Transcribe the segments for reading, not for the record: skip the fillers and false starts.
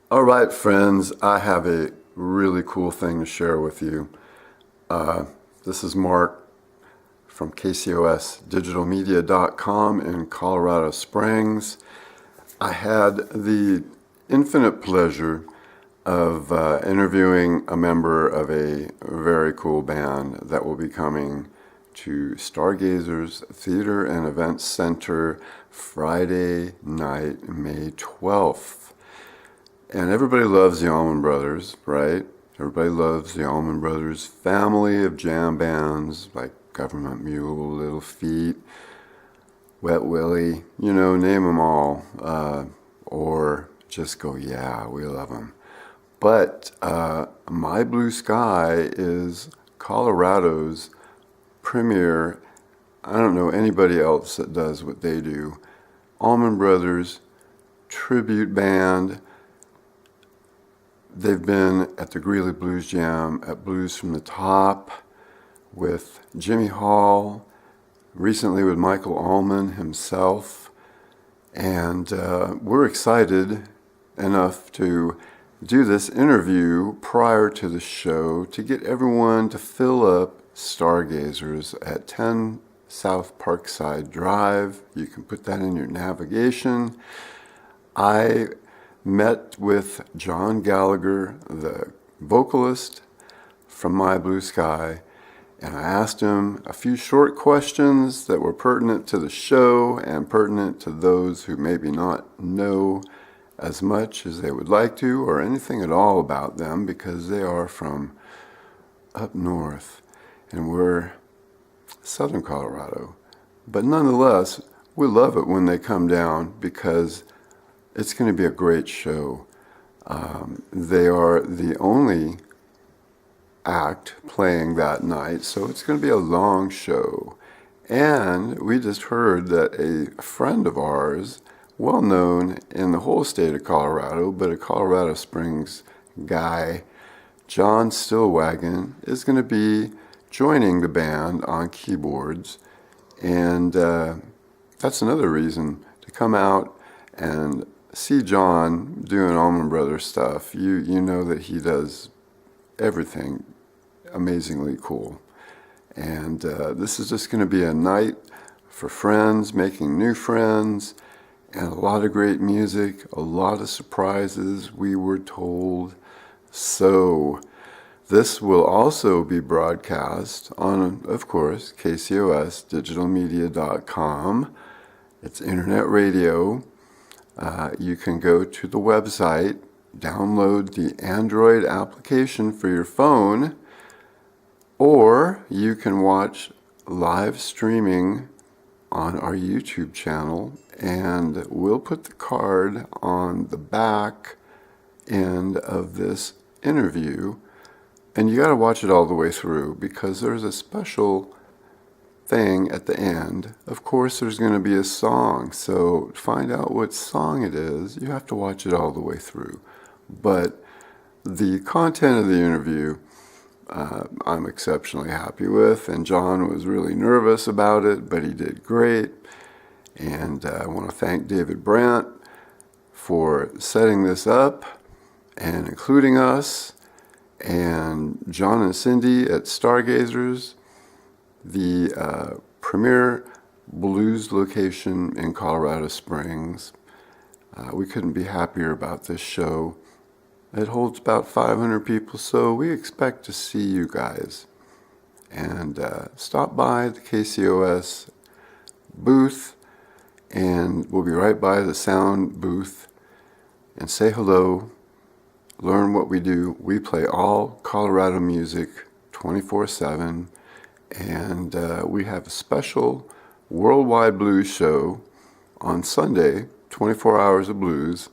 All right, friends, I have a really cool thing to share with you. This is Mark from KCOSdigitalmedia.com in Colorado Springs. I had the infinite pleasure of interviewing a member of a very cool band that will be coming to Stargazers Theater and Events Center Friday night, May 12th. And everybody loves the Almond Brothers, right? Everybody loves the Almond Brothers family of jam bands like Government Mule, Little Feat, Wet Willie, name them all. Or just go, yeah, we love them. But My Blue Sky is Colorado's premier, I don't know anybody else that does what they do, Almond Brothers tribute band. They've been at the Greeley Blues Jam at Blues from the Top with Jimmy Hall, recently with Michael Allman himself. And we're excited enough to do this interview prior to the show to get everyone to fill up Stargazers at 10 South Parkside Drive. You can put that in your navigation. I met with John Gallagher, the vocalist from My Blue Sky, and I asked him a few short questions that were pertinent to the show and pertinent to those who maybe not know as much as they would like to or anything at all about them because they are from up north and we're southern Colorado. But nonetheless, we love it when they come down because it's going to be a great show. They are the only act playing that night, so it's going to be a long show. And we just heard that a friend of ours, well known in the whole state of Colorado, but a Colorado Springs guy, John Stillwagon, is going to be joining the band on keyboards. And that's another reason to come out and see John doing Allman Brothers stuff. You know that he does everything amazingly cool. And this is just going to be a night for friends, making new friends, and a lot of great music, a lot of surprises, we were told. So this will also be broadcast on, of course, KCOSdigitalmedia.com. It's internet radio. You can go to the website, download the Android application for your phone, or you can watch live streaming on our YouTube channel, and we'll put the card on the back end of this interview. And you got to watch it all the way through because there's a special thing at the end. Of course, there's going to be a song. So to find out what song it is, you have to watch it all the way through. But the content of the interview, I'm exceptionally happy with. And John was really nervous about it, but he did great. And I want to thank David Brandt for setting this up and including us. And John and Cindy at Stargazers, the premier blues location in Colorado Springs. We couldn't be happier about this show. It holds about 500 people, so we expect to see you guys. And stop by the KCOS booth, and we'll be right by the sound booth, and say hello. Learn what we do. We play all Colorado music 24/7, and we have a special worldwide blues show on Sunday, 24 Hours of Blues.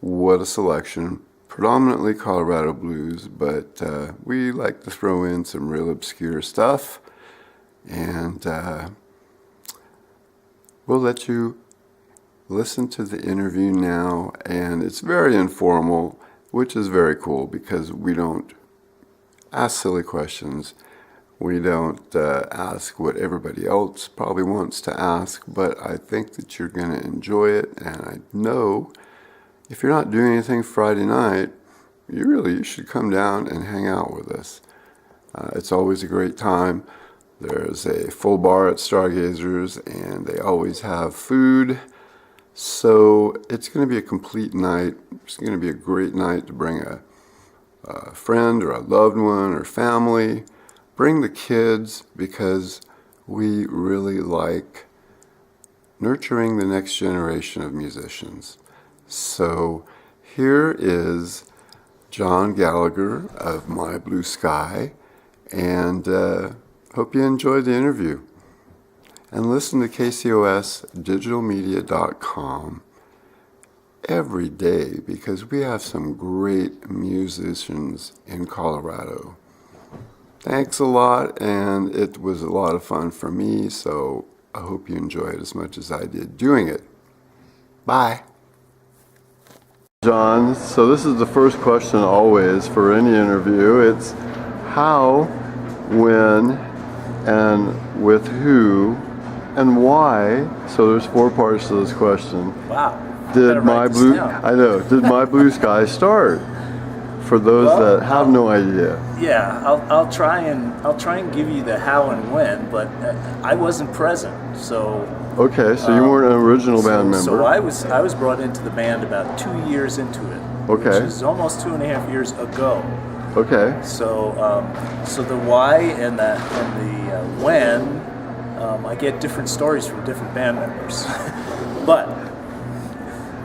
What a selection. Predominantly Colorado blues, but we like to throw in some real obscure stuff, and we'll let you listen to the interview now, and it's very informal, which is very cool because we don't ask silly questions. We don't ask what everybody else probably wants to ask, but I think that you're going to enjoy it, and I know if you're not doing anything Friday night, you should come down and hang out with us. It's always a great time. There's a full bar at Stargazers, and they always have food. So it's going to be a complete night. It's going to be a great night to bring a friend or a loved one or family. Bring the kids, because we really like nurturing the next generation of musicians. So here is John Gallagher of My Blue Sky, and hope you enjoyed the interview. And listen to KCOSdigitalmedia.com every day, because we have some great musicians in Colorado. Thanks a lot, and it was a lot of fun for me, so I hope you enjoy it as much as I did doing it. Bye. John, so this is the first question always for any interview. It's how, when, and with who, and why. So there's 4 parts to this question. Wow. Did My Blue Sky start? For those that have no idea. Yeah, I'll try and give you the how and when, but I wasn't present, so. Okay, so you weren't an original band member. So I was brought into the band about 2 years into it. Okay. Which is almost 2.5 years ago. Okay. So so the why and the when, I get different stories from different band members, but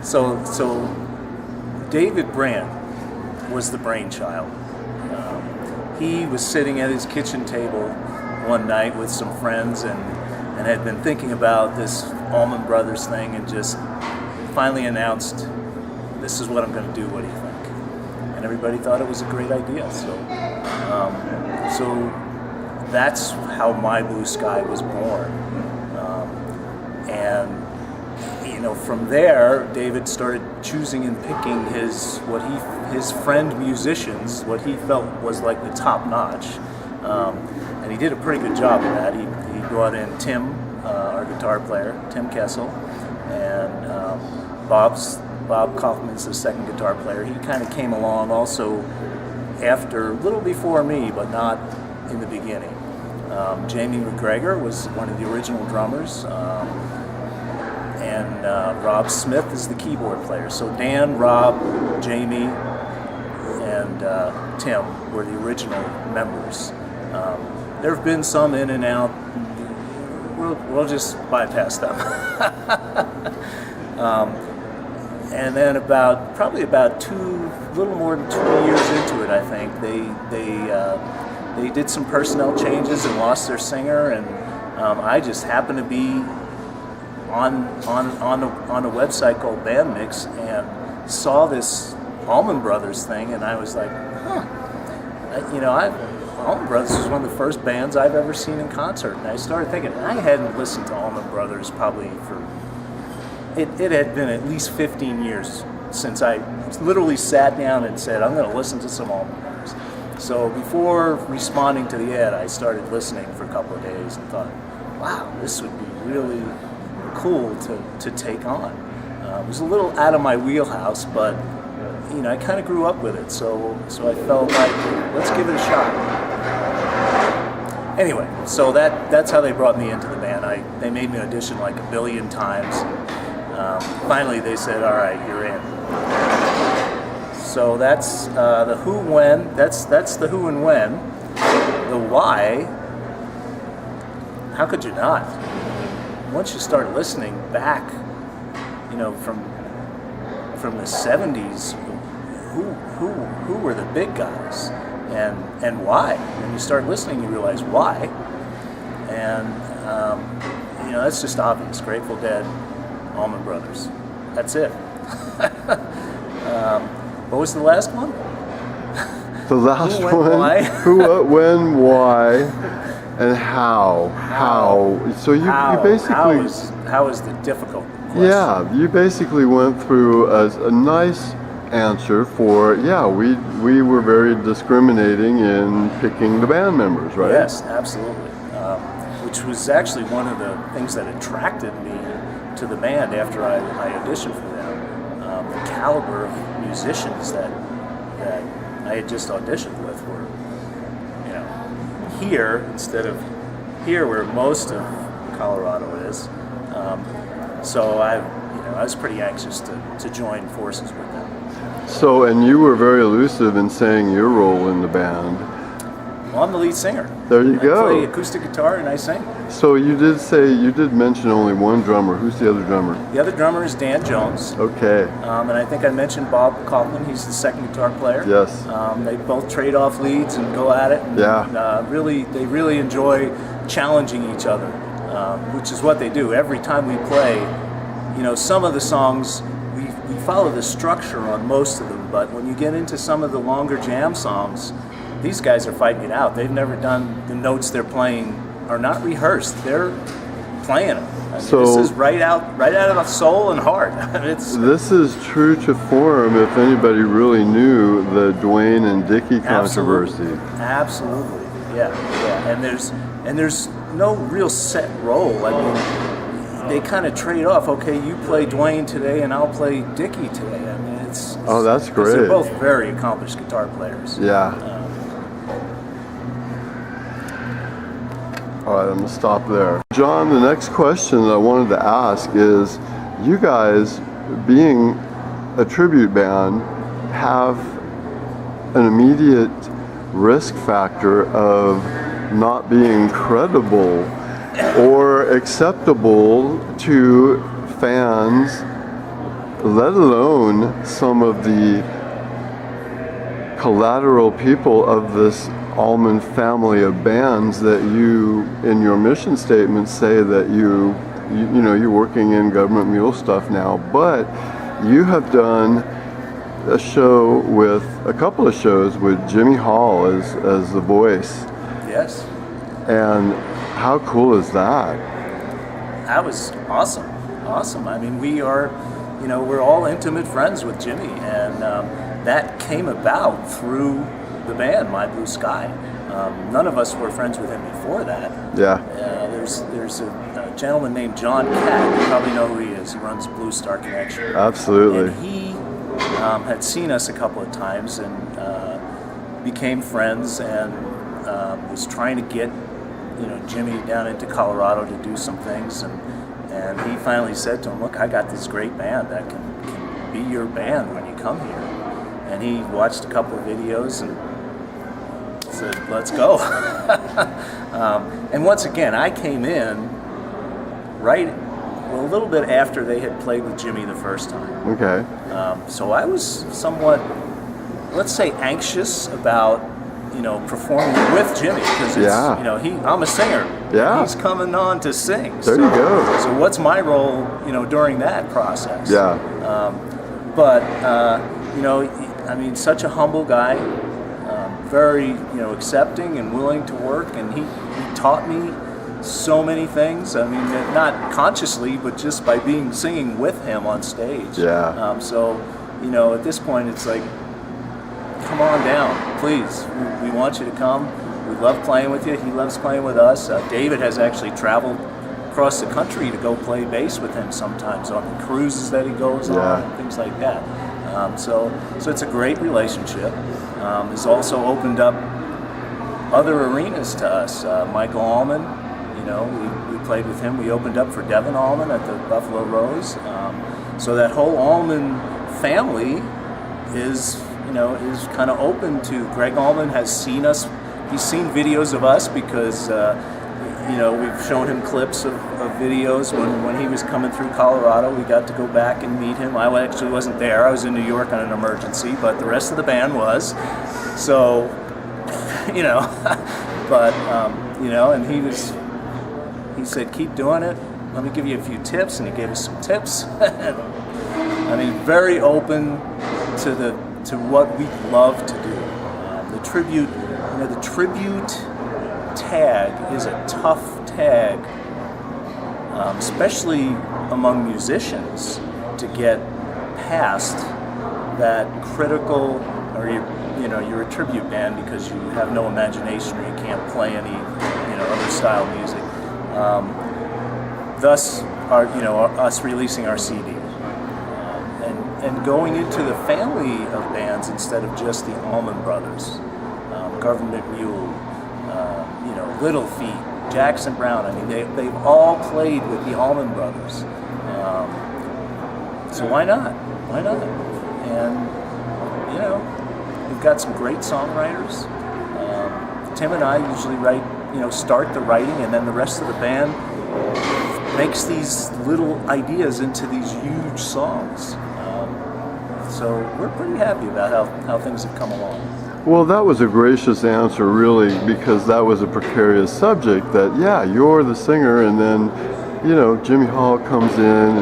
so David Brand was the brainchild. He was sitting at his kitchen table one night with some friends and had been thinking about this Almond Brothers thing, and just finally announced, "This is what I'm going to do. What do you think?" And everybody thought it was a great idea. So that's how My Blue Sky was born. And from there, David started choosing and picking his friend musicians, what he felt was like the top notch, and he did a pretty good job of that. He brought in Tim, our guitar player, Tim Kessel, and Bob Kaufman's the second guitar player. He kind of came along also after, a little before me, but not in the beginning. Jamie McGregor was one of the original drummers. And Rob Smith is the keyboard player. So Dan, Rob, Jamie, and Tim were the original members. There have been some in and out. We'll just bypass them. And then probably about a little more than 2 years into it, I think, they did some personnel changes and lost their singer, and I just happened to be on a website called Band Mix and saw this Almond Brothers thing, and I was like, Almond Brothers was one of the first bands I've ever seen in concert, and I started thinking, I hadn't listened to Almond Brothers probably it had been at least 15 years since I literally sat down and said, I'm going to listen to some Almond Brothers. So before responding to the ad, I started listening for a couple of days and thought, wow, this would be really cool to take on. It was a little out of my wheelhouse, but I kind of grew up with it, so I felt like, let's give it a shot. Anyway, so that's how they brought me into the band. They made me audition like a billion times. Finally, they said, "All right, you're in." So that's the who, when. That's the who and when. The why. How could you not? Once you start listening back, from the 70s, who were the big guys, and why? When you start listening, you realize why, and that's just obvious. Grateful Dead, Almond Brothers. That's it. What was the last one? The last who, when, one. Why? Who, what, when, why, and how. So you basically. How is the difficult question? Yeah, you basically went through a nice answer for, we were very discriminating in picking the band members, right? Yes, absolutely. Which was actually one of the things that attracted me to the band after I auditioned for them. The caliber of musicians that I had just auditioned with were, you know, here instead of here where most of Colorado is. So I was pretty anxious to join forces with them. So, and you were very elusive in saying your role in the band. Well, I'm the lead singer. There you go. I play acoustic guitar and I sing. So you did mention only one drummer. Who's the other drummer? The other drummer is Dan Jones. Okay. And I think I mentioned Bob Kaufman. He's the second guitar player. Yes. They both trade off leads and go at it. And, Yeah. they really enjoy challenging each other, which is what they do. Every time we play, you know, some of the songs, we follow the structure on most of them, but when you get into some of the longer jam songs, these guys are fighting it out. They've never done, the notes they're playing are not rehearsed. They're playing them. I mean, So this is right out of soul and heart. This is true to form if anybody really knew the Dwayne and Dickie controversy. Absolutely. Yeah. And there's no real set role. I mean, they kind of trade off. Okay, you play Dwayne today and I'll play Dickie today. I mean, it's Oh, that's 'cause great. They're both very accomplished guitar players. Yeah. All right, I'm going to stop there. John, the next question I wanted to ask is, you guys, being a tribute band, have an immediate risk factor of not being credible or acceptable to fans, let alone some of the collateral people of this Almond family of bands that you, in your mission statement, say that you're working in government mule stuff now, but you have done a couple of shows with Jimmy Hall as the voice. Yes. And how cool is that? That was awesome. Awesome. I mean, we're all intimate friends with Jimmy, and that came about through the band, My Blue Sky. None of us were friends with him before that. Yeah. There's a gentleman named John Catt. You probably know who he is. He runs Blue Star Connection. Absolutely. And he had seen us a couple of times and became friends and was trying to get Jimmy down into Colorado to do some things. And he finally said to him, "Look, I got this great band that can be your band when you come here." And he watched a couple of videos and said, "Let's go." And once again, I came in a little bit after they had played with Jimmy the first time. Okay. So I was somewhat, let's say, anxious about performing with Jimmy because I'm a singer. Yeah. He's coming on to sing. There you go. So what's my role, during that process? Yeah. But I mean, such a humble guy, very, accepting and willing to work, and he taught me so many things. I mean, not consciously, but just by singing with him on stage. Yeah. So, at this point, it's like, come on down, please. We want you to come. We love playing with you. He loves playing with us. David has actually traveled across the country to go play bass with him sometimes on the cruises that he goes on and things like that. So it's a great relationship. Has also opened up other arenas to us. Michael Almond, we played with him. We opened up for Devin Almond at the Buffalo Rose. So that whole Almond family is kind of open to. Greg Almond has seen us. He's seen videos of us because we've shown him clips of videos when he was coming through Colorado. We got to go back and meet him. I actually wasn't there. I was in New York on an emergency, but the rest of the band was. So, but, and he said, "Keep doing it. Let me give you a few tips." And he gave us some tips. I mean, very open to what we love to do. The tribute tag is a tough tag, especially among musicians, to get past that critical, or you're a tribute band because you have no imagination or you can't play any other style music. Thus, us releasing our CD, and going into the family of bands instead of just the Almond Brothers, Government Mule, Little Feat, Jackson Brown. I mean, they've all played with the Almond Brothers. So why not? Why not? And, we've got some great songwriters. Tim and I usually start the writing, and then the rest of the band makes these little ideas into these huge songs. So we're pretty happy about how things have come along. Well, that was a gracious answer, really, because that was a precarious subject. That, yeah, you're the singer, and then, Jimmy Hall comes in,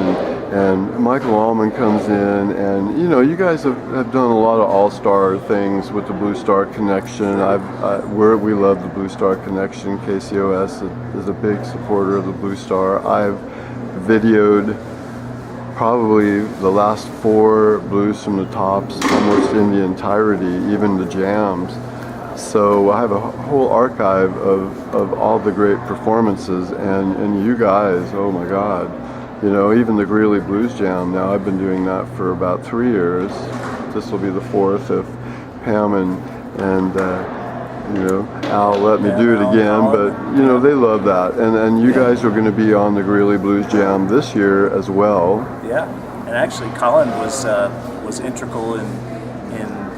and Michael Almond comes in, and, you guys have done a lot of all-star things with the Blue Star Connection. We love the Blue Star Connection. KCOS is a big supporter of the Blue Star. I've videoed probably the last 4 Blues from the Tops almost in the entirety, even the jams. So I have a whole archive of all the great performances, and you guys, oh my God, even the Greeley Blues Jam. Now I've been doing that for about 3 years. This will be the 4th if Pam and Al let me do it again, but they love that, and you guys are going to be on the Greeley Blues Jam this year as well. Yeah, and actually Colin was integral in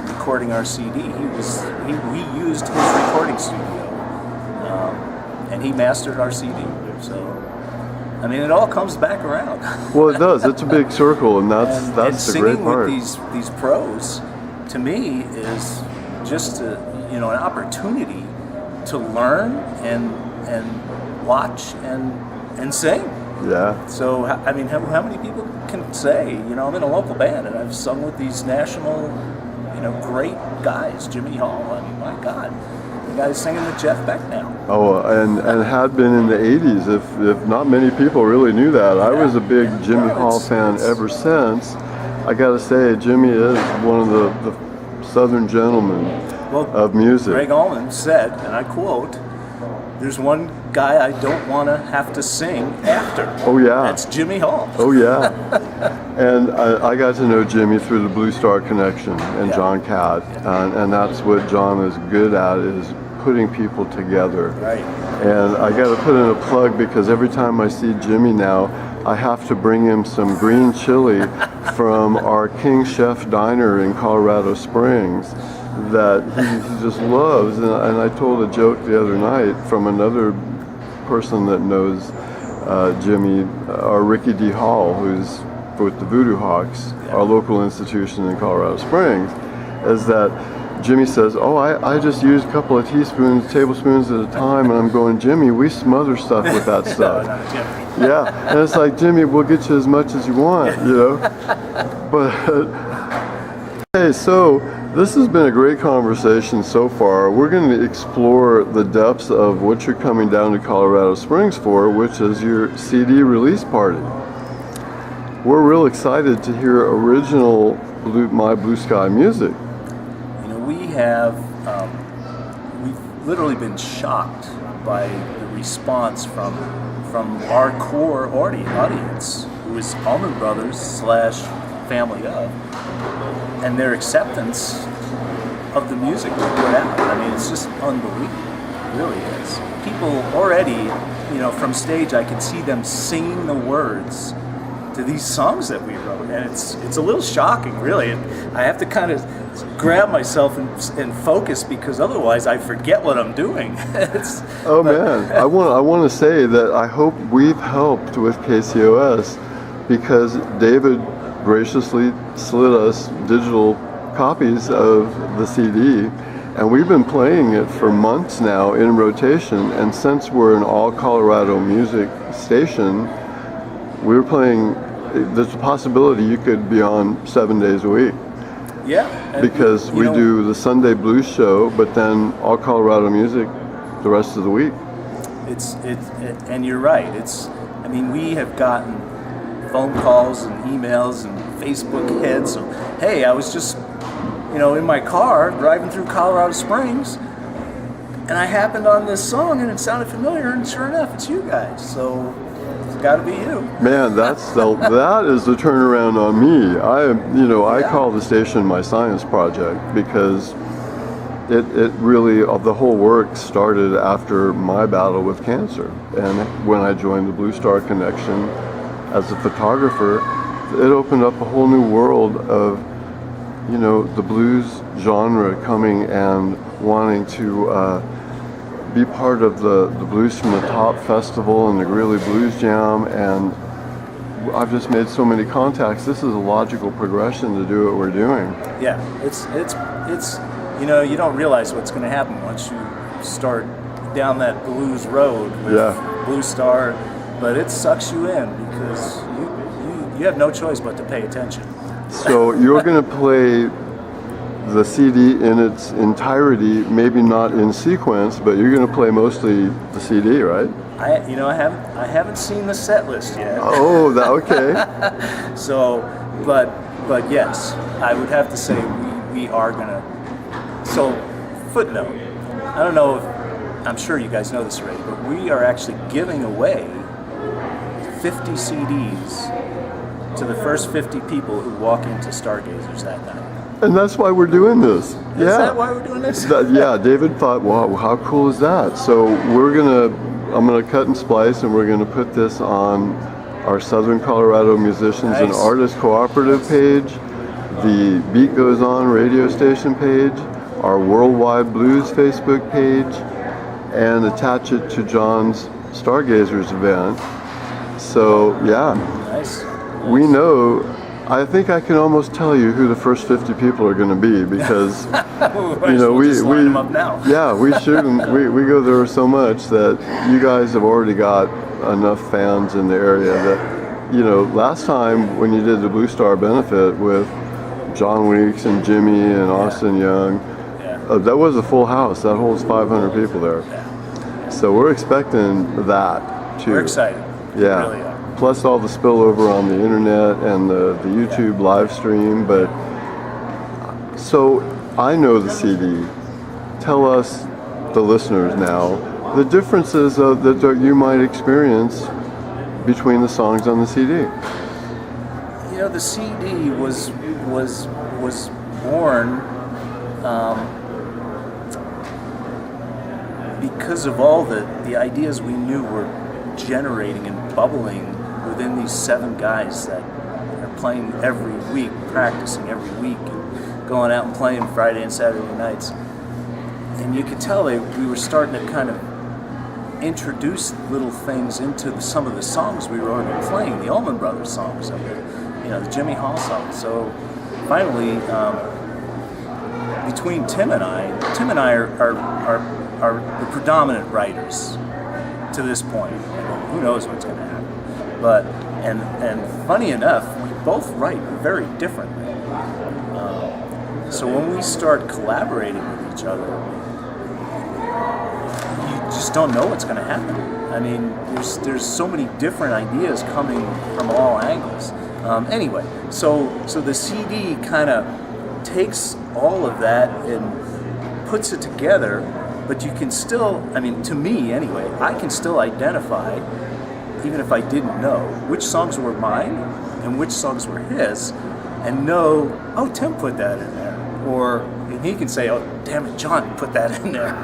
recording our CD. We used his recording studio, and he mastered our CD. So I mean, it all comes back around. Well, it does. It's a big circle, and that's the great part. And singing with these pros, to me, is just an opportunity to learn and watch and sing. Yeah. So I mean, how many people can say, I'm in a local band and I've sung with these national, great guys, Jimmy Hall. I mean, my God, the guy's singing with Jeff Beck now. Oh, and had been in the 80s. If not many people really knew that. I was a big Jimmy Hall fan ever since. I got to say, Jimmy is one of the Southern gentlemen of music. Greg Allman said, and I quote, "There's one guy I don't want to have to sing after." Oh yeah. That's Jimmy Hall. Oh yeah. And I got to know Jimmy through the Blue Star Connection and John Catt, and that's what John is good at, is putting people together. Right. And I got to put in a plug, because every time I see Jimmy now, I have to bring him some green chili from our King Chef diner in Colorado Springs that he just loves. And I told a joke the other night from another person that knows Jimmy, our Ricky D. Hall, who's with the Voodoo Hawks, our local institution in Colorado Springs, is that Jimmy says, "Oh, I just use a couple of tablespoons at a time," and I'm going, "Jimmy, we smother stuff with that stuff." Yeah, and it's like, "Jimmy, we'll get you as much as you want, But hey, so this has been a great conversation so far. We're going to explore the depths of what you're coming down to Colorado Springs for, which is your CD release party. We're real excited to hear original My Blue Sky music. We've literally been shocked by the response from our core audience, who is Almond Brothers / family of, and their acceptance of the music we put out. I mean, it's just unbelievable. It really is. People already, from stage, I can see them singing the words to these songs that we wrote, and it's a little shocking, really. And I have to kind of grab myself and focus, because otherwise I forget what I'm doing. Man, I want to say that I hope we've helped with KCOS, because David graciously slid us digital copies of the CD, and we've been playing it for months now in rotation. And since we're an all Colorado music station, we're playing. There's a possibility you could be on 7 days a week. Yeah. Because we do the Sunday blues show, but then all Colorado music the rest of the week. And you're right. We have gotten phone calls and emails and Facebook hits. So, hey, I was just, in my car driving through Colorado Springs, and I happened on this song and it sounded familiar, and sure enough, it's you guys. So got to be you. Man, that is the turnaround on me. I call the station my science project because it really, the whole work started after my battle with cancer. And when I joined the Blue Star Connection as a photographer, it opened up a whole new world of, the blues genre coming and wanting to be part of the Blues from the Top Festival and the Greeley Blues Jam. And I've just made so many contacts. This is a logical progression to do what we're doing. Yeah, it's you don't realize what's going to happen once you start down that blues road with Blue Star, but it sucks you in because you have no choice but to pay attention. So you're going to play the CD in its entirety, maybe not in sequence, but you're going to play mostly the CD, right? I haven't seen the set list yet. Oh, okay. So, but yes, I would have to say we are gonna. So, footnote. I don't know if I'm sure you guys know this already, but we are actually giving away 50 CDs to the first 50 people who walk into Stargazers that night. And that's why we're doing this. Is that why we're doing this? David thought, wow, how cool is that? So I'm gonna cut and splice, and we're gonna put this on our Southern Colorado Musicians and Artists Cooperative page, the Beat Goes On radio station page, our Worldwide Blues Facebook page, and attach it to John's Stargazers event. So Nice. We know. I think I can almost tell you who the first 50 people are going to be because we just line them up now. Yeah, we shoot them. We go there so much that you guys have already got enough fans in the area that last time when you did the Blue Star benefit with John Weeks and Jimmy and Austin Young, that was a full house. That holds 500 people there. Yeah. So we're expecting that too. We're excited. Yeah. We really are. Plus all the spillover on the internet and the YouTube live stream. But so I know the CD. Tell us, the listeners now, the differences that you might experience between the songs on the CD. The CD was born because of all the ideas we knew were generating and bubbling within these 7 guys that are playing every week, practicing every week, and going out and playing Friday and Saturday nights. And you could tell we were starting to kind of introduce little things into some of the songs we were already playing, the Almond Brothers songs and the Jimmy Hall songs. So finally, between Tim and I are the predominant writers to this point. Who knows what's going to happen? But and funny enough, we both write very differently. So when we start collaborating with each other, you just don't know what's going to happen. I mean, there's so many different ideas coming from all angles. Anyway, so the CD kind of takes all of that and puts it together, but you can still, to me anyway, I can still identify, even if I didn't know, which songs were mine and which songs were his, and know, oh, Tim put that in there. And he can say, oh, damn it, John put that in there.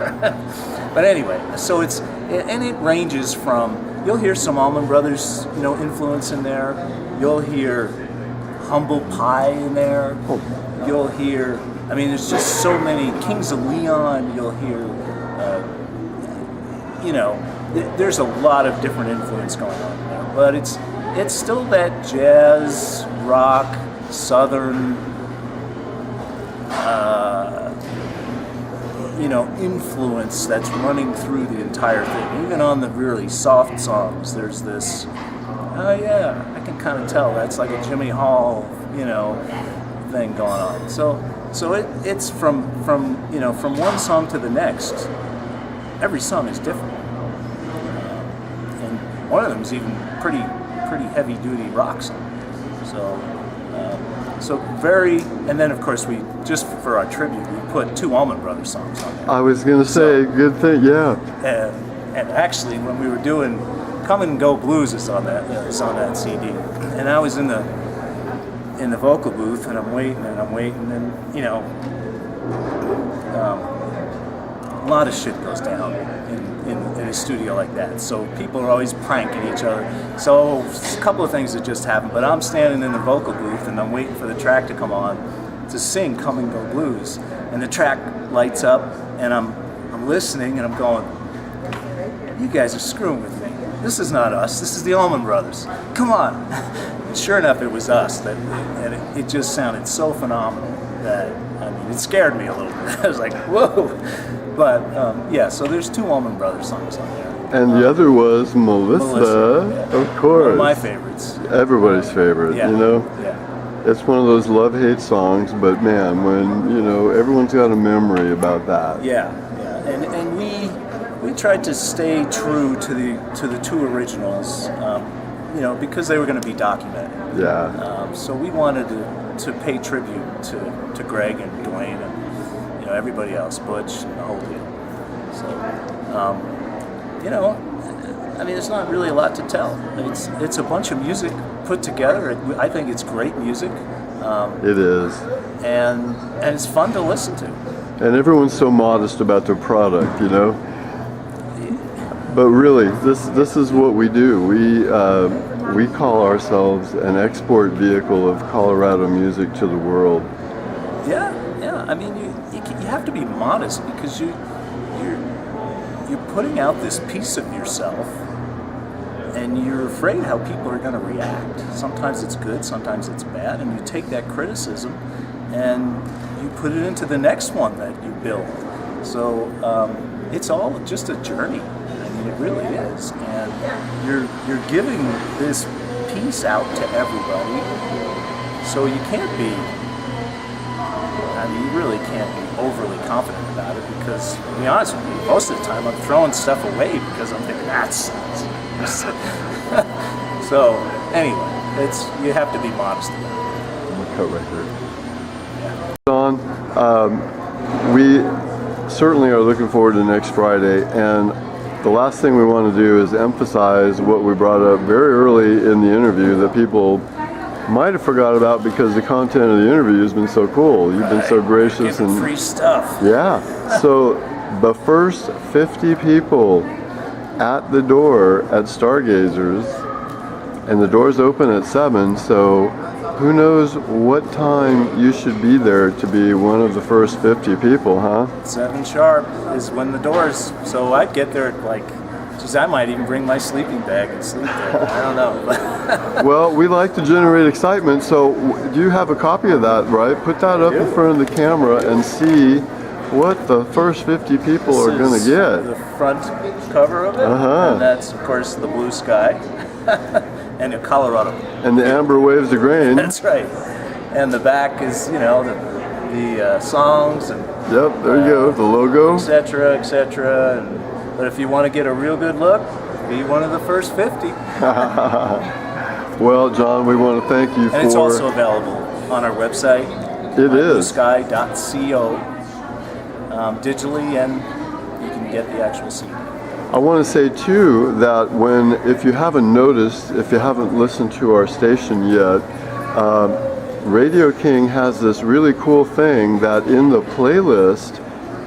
But anyway, so it ranges from, you'll hear some Almond Brothers, influence in there. You'll hear Humble Pie in there. You'll hear, there's just so many, Kings of Leon. You'll hear, there's a lot of different influence going on there. But it's still that jazz, rock, southern, influence that's running through the entire thing. Even on the really soft songs, there's this, I can kind of tell that's like a Jimmy Hall, thing going on. So it's from one song to the next. Every song is different, and one of them is even pretty heavy duty rock song. So very, and then of course we, just for our tribute, we put 2 Almond Brothers songs on there. I was going to say, good thing, yeah. And actually when we were doing Come and Go Blues is on that CD, and I was in the vocal booth, and I'm waiting, and you know, a lot of shit goes down in a studio like that. So people are always pranking each other. So a couple of things that just happened, but I'm standing in the vocal booth and I'm waiting for the track to come on to sing Come and Go Blues, and the track lights up, and I'm listening, and I'm going, you guys are screwing with me. This is not us. This is the Almond Brothers. Come on. And sure enough, it was us. And it just sounded so phenomenal that, I mean, it scared me a little bit. I was like, whoa. But yeah, so there's 2 Almond Brothers songs on there. And the other was Melissa, yeah. of course. One of my favorites. Everybody's favorite, Yeah. you know? Yeah. It's one of those love-hate songs, but man, when, you know, everyone's got a memory about that. Yeah, yeah. And we tried to stay true to the 2 originals, you know, because they were going to be documented. Yeah. So we wanted to pay tribute to Greg and Dwayne and, you know, everybody else, Butch and the whole deal. So, you know, I mean, it's not really a lot to tell. It's a bunch of music put together. I think it's great music. It is. And it's fun to listen to. And everyone's so modest about their product, you know? But really, this is what we do. We call ourselves an export vehicle of Colorado music to the world. Yeah, yeah. I mean, you have to be modest because you're putting out this piece of yourself, and you're afraid how people are going to react. Sometimes it's good, sometimes it's bad, and you take that criticism and you put it into the next one that you build. So it's all just a journey. I mean, it really is, and you're giving this piece out to everybody. So you can't be. I mean, you really can't be overly confident about it because, to be honest with you, most of the time I'm throwing stuff away because I'm thinking that sucks. So anyway, you have to be modest about it. I'm gonna cut right here. Yeah. Don, we certainly are looking forward to next Friday, and the last thing we want to do is emphasize what we brought up very early in the interview that people might have forgot about because the content of the interview has been so cool. You've been so gracious Giving and free stuff. yeah. So the first 50 people at the door at Stargazers, and the doors open at 7. So who knows what time you should be there to be one of the first 50 people, huh? 7 sharp is when the doors. So I'd get there at like. Geez, I might even bring my sleeping bag and sleep there. I don't know. Well, we like to generate excitement, so do you have a copy of that, right? Put that up in front of the camera and see what the first 50 people are going to get. The front cover of it, and that's, of course, the blue sky and the Colorado. And the amber waves of grain. That's right. And the back is, you know, the songs and. Yep, there you go, the logo. Etc., etc. But if you want to get a real good look, be one of the first 50. Well, John, we want to thank you for... And it's also available on our website. It is. bluesky.co digitally, and you can get the actual CD. I want to say, too, that if you haven't noticed, if you haven't listened to our station yet, Radio King has this really cool thing that in the playlist,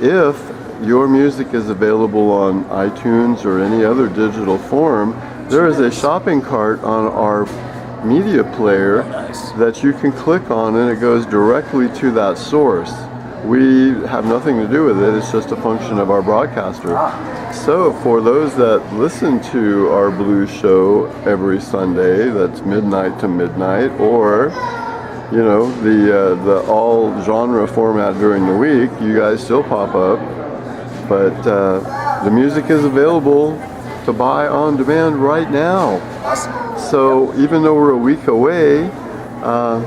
if your music is available on iTunes or any other digital form, there is a shopping cart on our media player that you can click on, and it goes directly to that source. We have nothing to do with it, it's just a function of our broadcaster. So for those that listen to our blues show every Sunday, that's midnight to midnight, or you know, the all genre format during the week, you guys still pop up. But the music is available to buy on demand right now. Awesome. So even though we're a week away,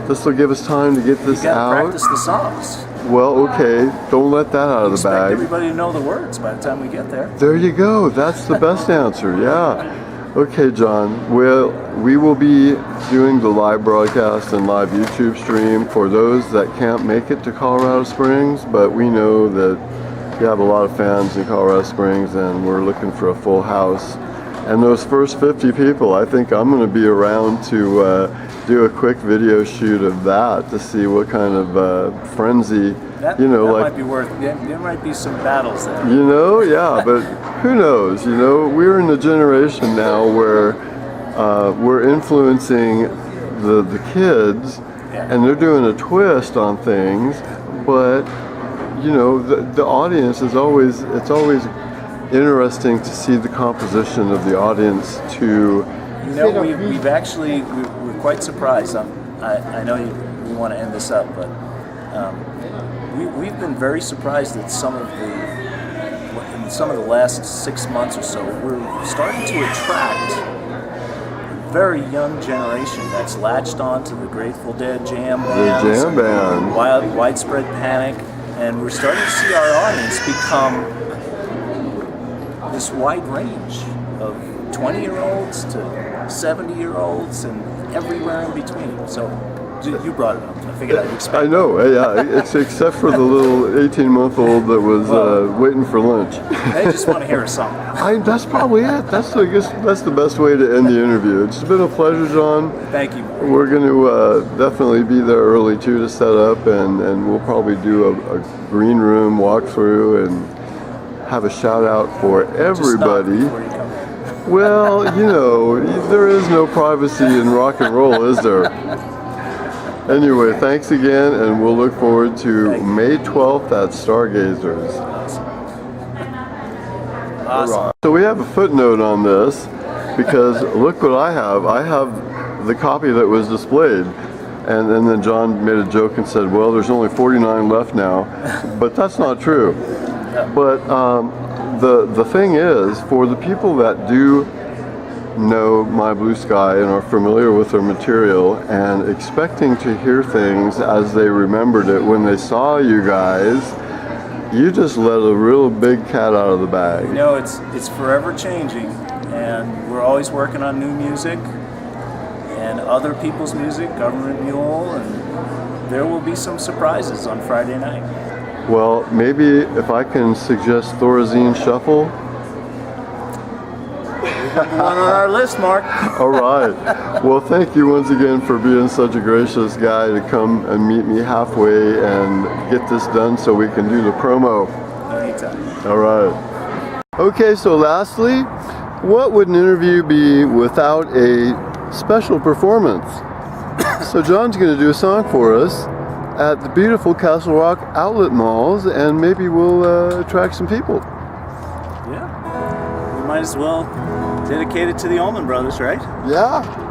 this will give us time to get this You gotta out. practice the songs. Well, okay, don't let that out of the Expect bag. everybody to know the words by the time we get there. There you go. That's the best answer. Yeah. Okay, John. Well, we will be doing the live broadcast and live YouTube stream for those that can't make it to Colorado Springs, but we know that you have a lot of fans in Colorado Springs, and we're looking for a full house And those first 50 people, I think I'm going to be around to do a quick video shoot of that to see what kind of frenzy, That might be worth. There might be some battles there. Yeah, but who knows? We're in a generation now where we're influencing the kids, and they're doing a twist on things, but the audience is always, it's always interesting to see the composition of the audience to... We're quite surprised. I know you want to end this up, but we've been very surprised at in some of the last 6 months or so, we're starting to attract a very young generation that's latched on to the Grateful Dead jam bands, the jam band, widespread panic, and we're starting to see our audience become this wide range of 20-year-olds to 70-year-olds and everywhere in between. So you brought it up. I figured I'd expect. I know. Yeah, it's except for the little 18-month-old that was waiting for lunch. They just want to hear a song. That's probably it. I guess that's the best way to end the interview. It's been a pleasure, John. Thank you. We're going to definitely be there early too to set up, and we'll probably do a green room walkthrough and have a shout out for everybody. Well, there is no privacy in rock and roll, is there? Anyway, thanks again, and we'll look forward to May 12th at Stargazers. Awesome. So we have a footnote on this, because look what I have. I have the copy that was displayed. And then John made a joke and said, well, there's only 49 left now. But that's not true. But the thing is, for the people that do know My Blue Sky and are familiar with their material and expecting to hear things as they remembered it when they saw you guys, you just let a real big cat out of the bag. It's forever changing, and we're always working on new music and other people's music, Government Mule, and there will be some surprises on Friday night. Well, maybe if I can suggest Thorazine Shuffle. One on our list, Mark. All right. Well, thank you once again for being such a gracious guy to come and meet me halfway and get this done so we can do the promo. Anytime. All right. Okay, so lastly, what would an interview be without a special performance? So John's going to do a song for us at the beautiful Castle Rock outlet malls, and maybe we'll attract some people. Yeah. We might as well dedicate it to the Almond Brothers, right? Yeah.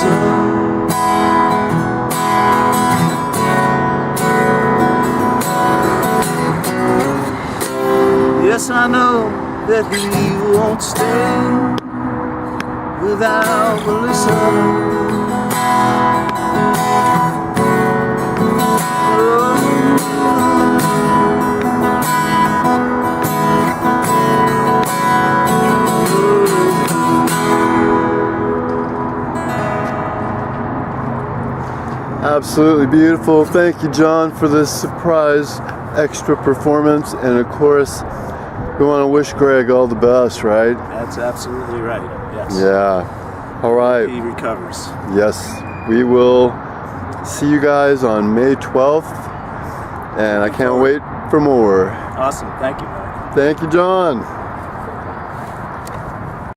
listen. Yes, I know that he won't stay without Melissa. Absolutely beautiful. Thank you, John, for this surprise extra performance. And of course, we want to wish Greg all the best, right? That's absolutely right. Yes. Yeah. All right. He recovers. Yes. We will see you guys on May 12th. And I can't wait for more. Awesome. Thank you, Mark. Thank you, John.